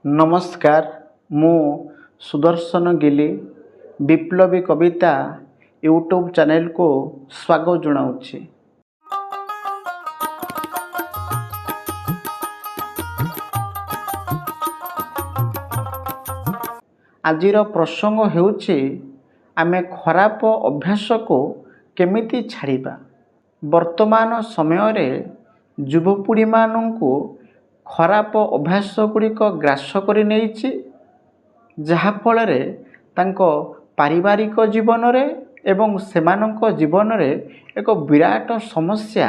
नमस्कार मु सुदर्शन गिली विप्लवी कविता यूट्यूब चैनल को स्वागत जनाऊँगी। आजिर प्रसंग हेउछि आमे खराब अभ्यास को केमिति छाड़िबा। वर्तमान समय रे युवपीढ़ी मानू खराब अभ्यास गुड़िक ग्रास कर नहीं, जहाँफल तांको पारिवारिक जीवन रे एवं सेमानक जीवन रे एक विराट समस्या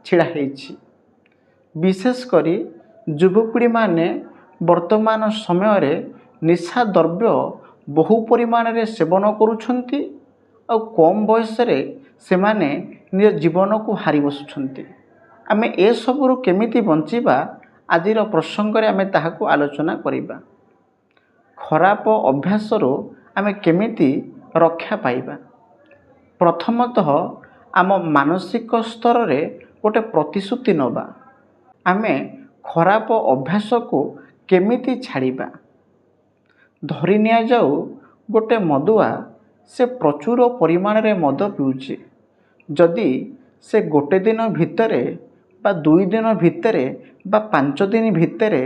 छिड़ा हेछि। विशेष करी युवपीढ़ी माने वर्तमान समय रे निशा द्रव्य बहु परिमाण रे सेवन करुछंती और कम बयस रे सेमाने निज जीवन को हारि बसुछंती। आमे ए सबरु केमिति बंचिबा आजिर प्रसंग रे आमे ताहाकु आलोचना करिबा। खराब अभ्यास रो आमे केमिति रक्षा पाइबा। प्रथमतः आम मानसिक स्तर रे गोटे प्रतिश्रुति नबा। आमे खराब अभ्यास को केमिति छाड़िबा। धरि निया जाऊ गोटे मदुआ से प्रचुर परिमाण रे मद पिउछि। जदि से गोटे दिन भितरे बा 2 दिन भितरे बा 5 दिन भितरे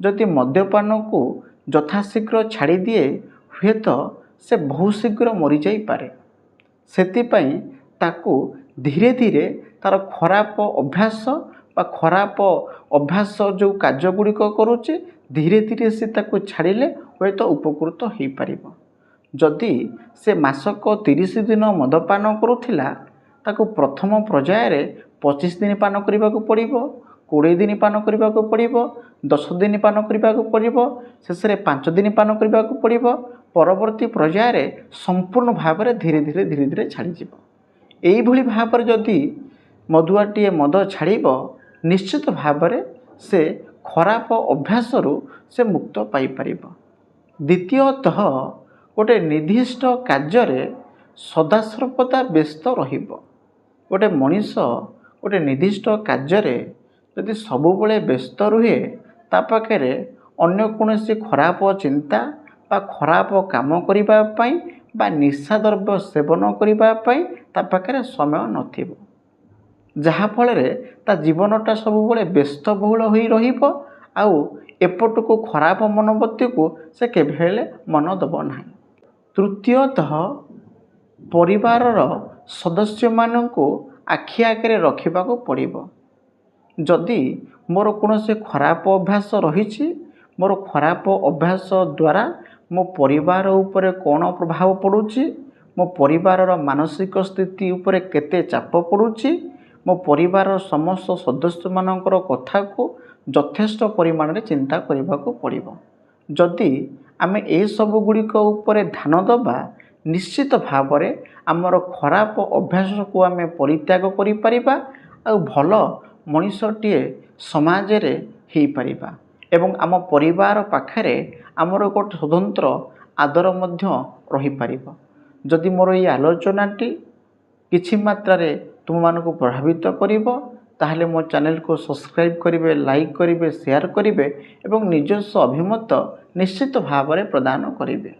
जदि मद्यपान को यथाशीघ्र छाड़ी दिए हुए तो से बहुत शीघ्र मरी जाई पारे। सेतिपई ताकू धीरे धीरे तार खराब अभ्यास बा खराब अभ्यास जो कार्य गुड़िक करुचे धीरे धीरे से ताकू छाड़िले हुए तो उपकृत हो पारिबो। जदि से मासक 30 दिन मदपान करुथिला ताकू प्रथम पर्याय रे 25 दिन पान करने को पड़िबो, 20 दिन पान करने को पड़िबो, 10 दिन पान करने को पड़िबो, शेष रे 5 दिन पान करने को पड़िबो। परवर्ती पर्याय रे संपूर्ण भाव रे धीरे धीरे छाड़ी जिवो। एई भली भाव रे जदि मदुआटीए मद छाड़िबो निश्चित भाव रे से खराब अभ्यास रु से मुक्त पाई परिबो। द्वितीयतः गोटे निर्दिष्ट कार्य रे सदासर्वदा व्यस्त रहिबो। गोटे मनीष गोटे निर्दिष्ट कार्य रे यदि सबुबले व्यस्त रुहे ता पाखे अन्य कोनोसी खराब चिंता बा खराब काम करिबा पई बा निशा द्रव्य सेवन करिबा पई ता पाखे समय नथिबो, जहा फल रे ता जीवनटा सबुबले व्यस्त बहुल होई रहिबो। आउ एपटको खराब मनोवृत्ति को से केभेले मन दब नाही। तृतीयतः परिवारर सदस्य माननको आखि आगे रखा पड़िबो। जदि मोर कोनोसी खराब अभ्यास रही, मोर खराब अभ्यास द्वारा मो परिवार उपरे कौन प्रभाव पड़ुछि, मो परिवारर मानसिक स्थिति उपरे केते चाप पड़ुछि, मो परिवार समस्त सदस्य मानकर कथा को यथेष्ट परिमाण रे चिंता करने को पड़िबो। जदि आमे ए सब गुड़िक उपरे ध्यान दबा निश्चित भाव रे आमर खराब अभ्यास को आमे परित्याग करि परिबा आ भल मनीषटीए समाज रे हेई परिबा एवं आम परिवार पाखरे आमर गोटे स्वतंत्र आदर मध्य रही परिबो। जदि मोर ये आलोचनाटी किछि मात्रा रे तुम मानको प्रभावित करिवो ताहले मो चैनल को सब्सक्राइब करिवे, लाइक करिवे, शेयर करिवे एवं निजस्व अभिमत निश्चित भाव रे प्रदान करिवे।